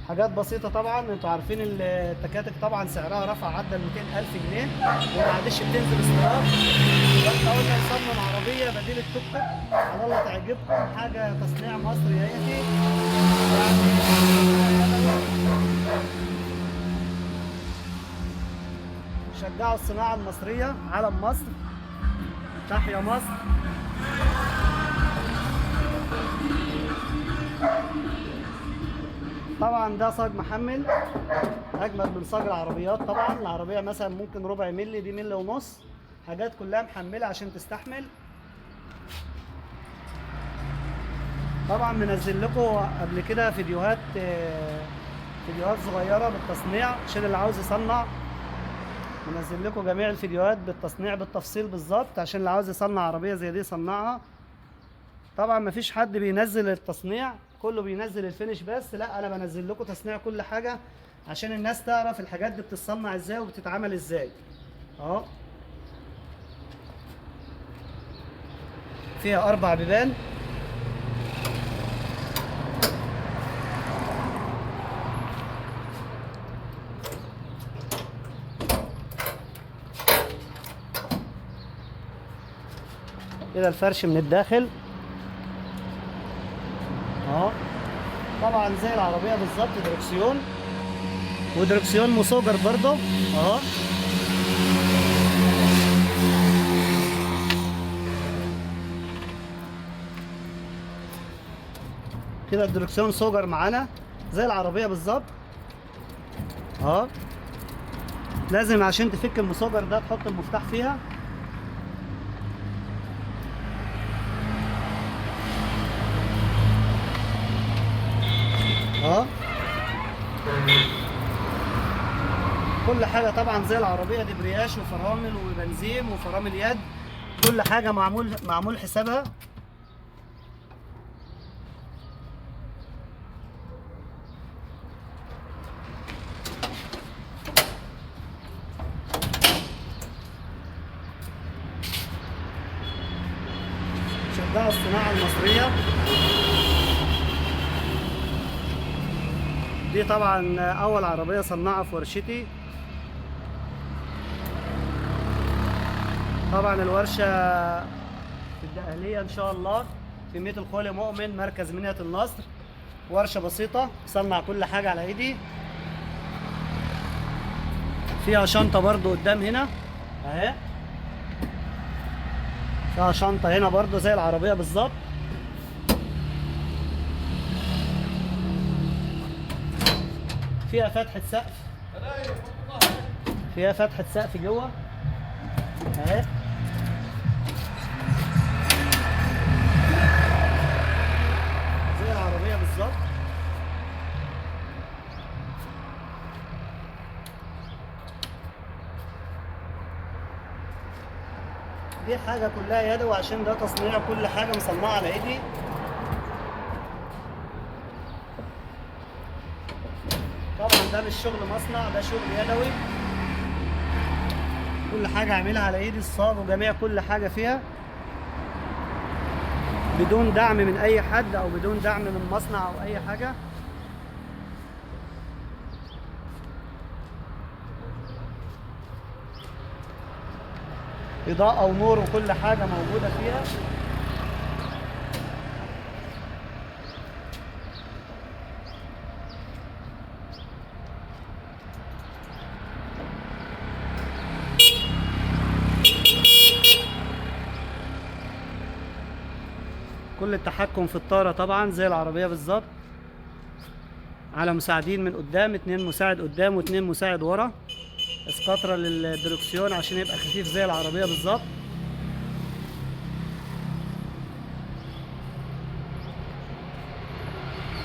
حاجات بسيطة طبعا. انتوا عارفين التكاتك طبعا سعرها رفع عدى 200,000 جنيه وما عادش بتنزل استيراد. فاحنا قلنا نصمم عربيه بديل التوك توك، على الله تعجبكم، حاجه تصنيع مصري اهيتي شجعوا الصناعه المصريه، علم مصر، تحيا مصر. طبعا ده صاج محمل اجمل من صاج العربيات. طبعا العربيه مثلا ممكن ربع ملي، دي ملي ونص، حاجات كلها محمله عشان تستحمل. طبعا منزل لكم قبل كده فيديوهات صغيره بالتصنيع عشان اللي عاوز يصنع. منزل لكم جميع الفيديوهات بالتصنيع بالتفصيل بالظبط عشان اللي عاوز يصنع عربيه زي دي يصنعها. طبعا مفيش حد بينزل التصنيع، كله بينزل الفينش بس، لا انا بنزل لكم تصنيع كل حاجه عشان الناس تعرف الحاجات دي بتتصنع ازاي وبتتعمل ازاي. اهو فيها 4 بيبان، كده الفرش من الداخل اهو. طبعا زي العربيه بالظبط، دركسيون ودركسيون مسوجر برضه اهو. كده الدركسيون سوجر معانا زي العربيه بالظبط اهو. لازم عشان تفك المسوجر ده تحط المفتاح فيها. كل حاجه طبعا زي العربيه، دبرياش وفرامل وبنزين وفرامل يد، كل حاجه معمول حسابها. شجعوا الصناعه المصريه. دي طبعا اول عربيه صنعها في ورشتي. طبعا الورشه في الدقهليه ان شاء الله في ميت الخولي مؤمن، مركز منية النصر. ورشه بسيطه بصنع كل حاجه على ايدي. فيها شنطه برضو قدام هنا اهي، فيها شنطه هنا برضو زي العربيه بالظبط. فيها فتحة سقف، فيها فتحة سقف جوه اهي. زي العربية بالظبط. دي حاجة كلها يدوي عشان ده تصنيع كل حاجة مصنعة على ايدي. طبعا ده مش شغل مصنع، ده شغل يدوي، كل حاجة عاملها على ايدي، الصاج وجميع كل حاجة فيها بدون دعم من اي حد او بدون دعم من مصنع او اي حاجة. اضاءة ونور وكل حاجة موجودة فيها. كل التحكم في الطارة طبعا زي العربية بالظبط، على مساعدين من قدام، 2 مساعد قدام و2 مساعد ورا، اسقاطرة للدركسيون عشان يبقى خفيف زي العربية بالظبط.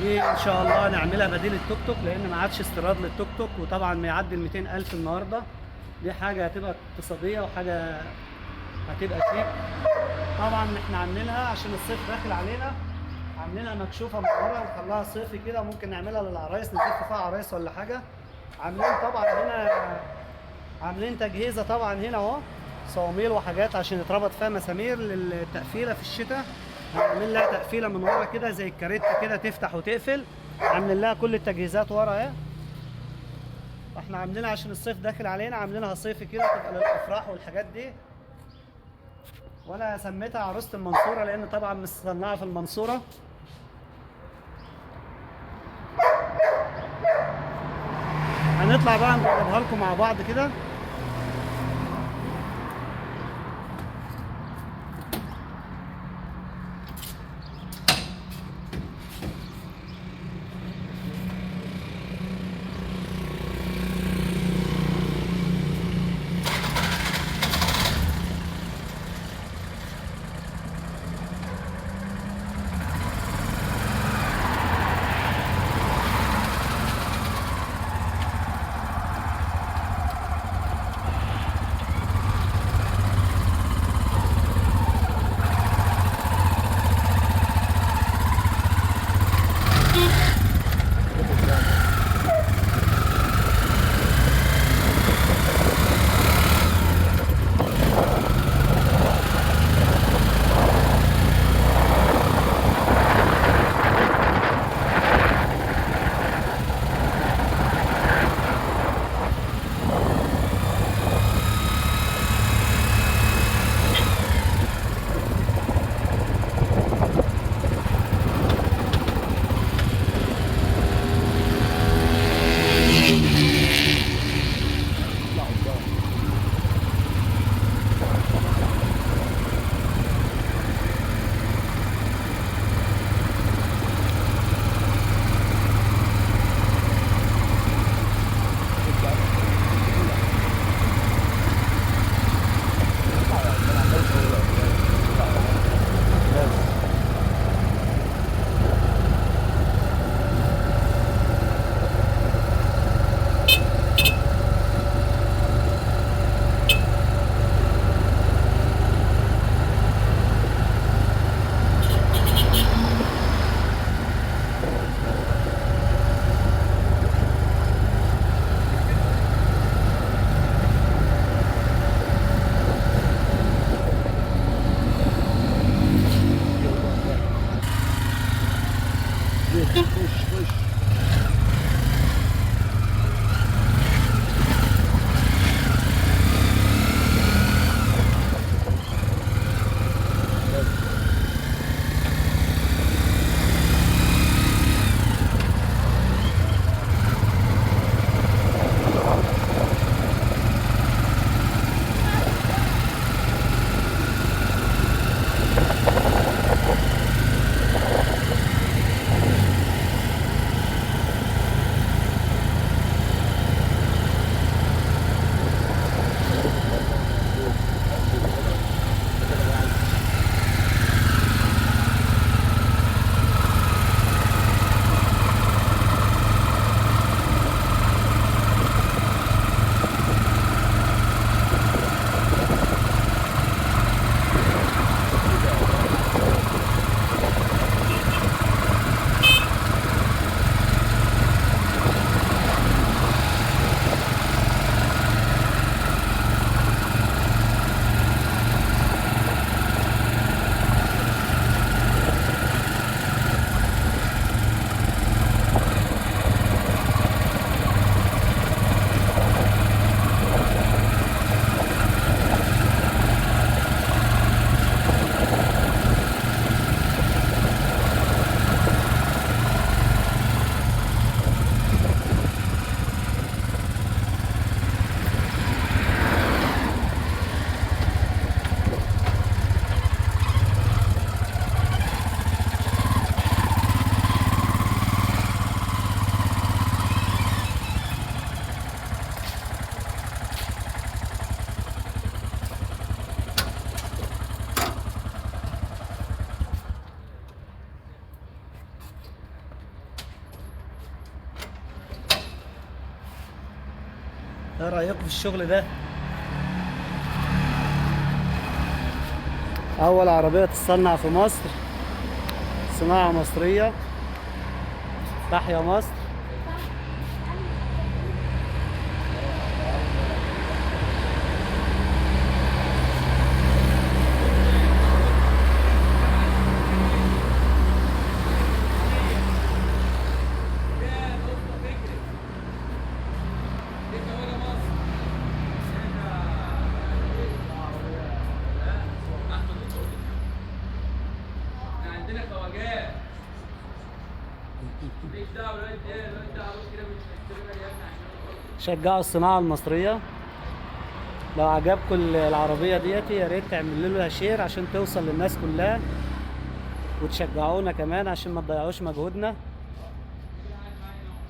دي ان شاء الله نعملها بديل التوك توك لان ما عادش استيراد للتوك توك، وطبعا ما يعدي ال 200,000 النهارده. دي حاجة هتبقى اقتصادية وحاجة هتبقى شيك. طبعا احنا عاملينها عشان الصيف داخل علينا، عاملينها مكشوفه من ورا ونخليها صيفي كده، ممكن نعملها للعرايس نزف فيها عرايس ولا حاجه. عاملين طبعا هنا عاملين تجهيزه طبعا هنا اهو، صواميل وحاجات عشان يتربط فيها مسامير للتقفيله في الشتاء. عاملين لها تقفيله من ورا كده زي الكاريتا كده تفتح وتقفل، عاملين لها كل التجهيزات ورا اهي. احنا عاملينها عشان الصيف داخل علينا، عاملينها صيفي كده تبقى للافراح والحاجات دي. وانا سميتها عروسة المنصورة لان طبعا مصنعة في المنصورة. هنطلع بقى نجربها لكم مع بعض كده. ايه رايكم في الشغل ده؟ اول عربيه تصنع في مصر، صناعه مصريه، تحيا مصر. عندنا خواجات. ماليش دعوه بالواد ده، الواد ده عروض كده مش محترمه يا ابني عشان شجعوا الصناعة المصرية. لو عجبكم العربية ديتي يا ريت تعملوا لها شير عشان توصل للناس كلها، وتشجعونا كمان عشان ما تضيعوش مجهودنا.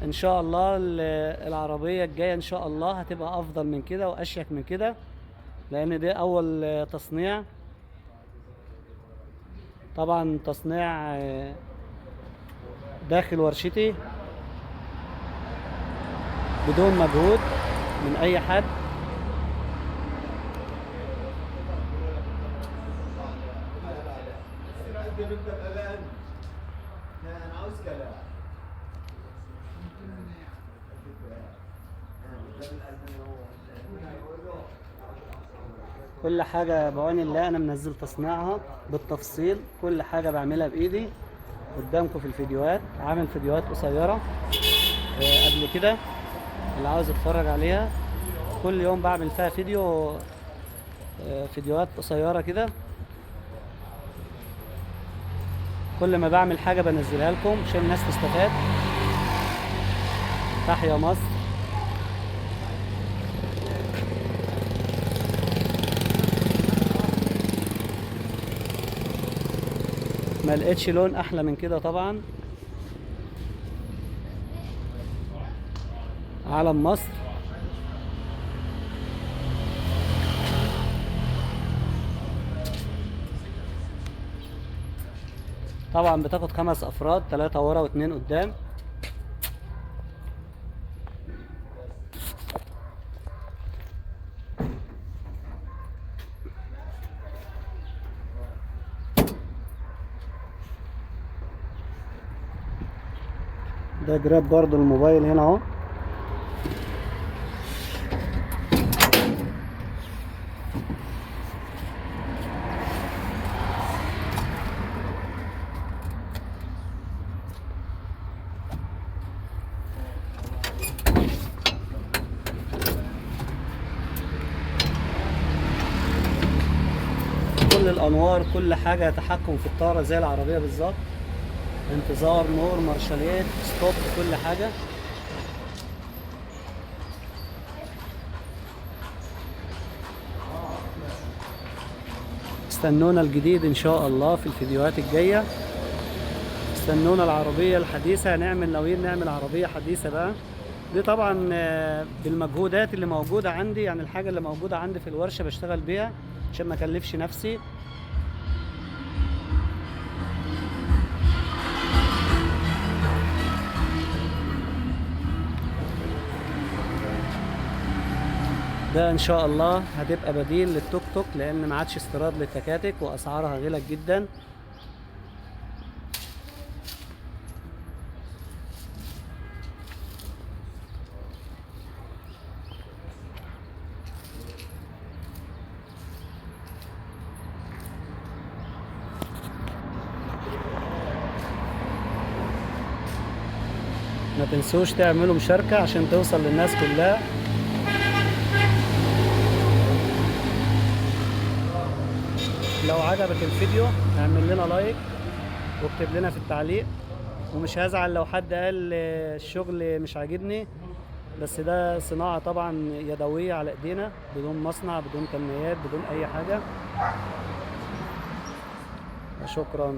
ان شاء الله العربية الجاية ان شاء الله هتبقى افضل من كده واشيك من كده، لان ده اول تصنيع. طبعا تصنيع داخل ورشتي بدون مجهود من اي حد. كل حاجة بعون الله أنا منزل تصنيعها بالتفصيل، كل حاجة بعملها بإيدي قدامكم في الفيديوهات. عامل فيديوهات قصيرة قبل كده، اللي عاوز يتفرج عليها كل يوم بعمل فيها فيديوهات قصيرة كده. كل ما بعمل حاجة بنزلها لكم عشان الناس تستفاد. تحيا مصر. ما لقيتش لون احلى من كده طبعا. علم مصر. طبعا بتاخد 5 افراد، 3 ورا و2 قدام. ده جراب برضو الموبايل هنا اهو. كل الانوار، كل حاجه تحكم في الطاره زي العربيه بالظبط. انتظار، نور، مارشاليت، ستوب، كل حاجه. استنونا الجديد ان شاء الله في الفيديوهات الجايه. استنونا العربيه الحديثه. ناويين نعمل عربيه حديثه بقى. دي طبعا بالمجهودات اللي موجوده عندي، يعني الحاجه اللي موجوده عندي في الورشه بشتغل بيها عشان ما اكلفش نفسي. ده ان شاء الله هتبقى بديل للتوك توك، لان ما عادش استيراد للتكاتك واسعارها غلت جدا. ما تنسوش تعملوا مشاركة عشان توصل للناس كلها. لو عجبك الفيديو اعمل لنا لايك واكتب لنا في التعليق، ومش هزعل لو حد قال الشغل مش عاجبني، بس ده صناعة طبعا يدوية على ايدينا، بدون مصنع، بدون كميات، بدون اي حاجة. شكرا.